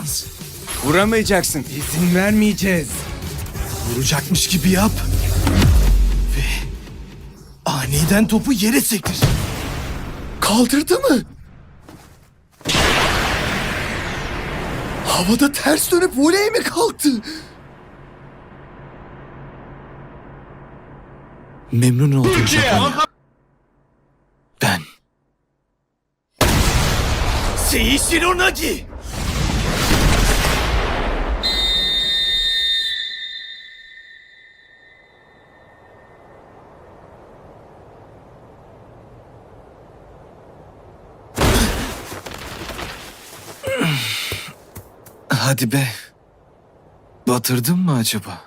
şans. Vuramayacaksın. İzin vermeyeceğiz. Vuracakmış gibi yap. Ve aniden topu yere sektir. Kaldırdı mı? Havada ters dönüp voleye mi kalktı? Memnun oldum Japonya. Ben. Seishiro Nagi! Hadi be. Batırdın mı acaba?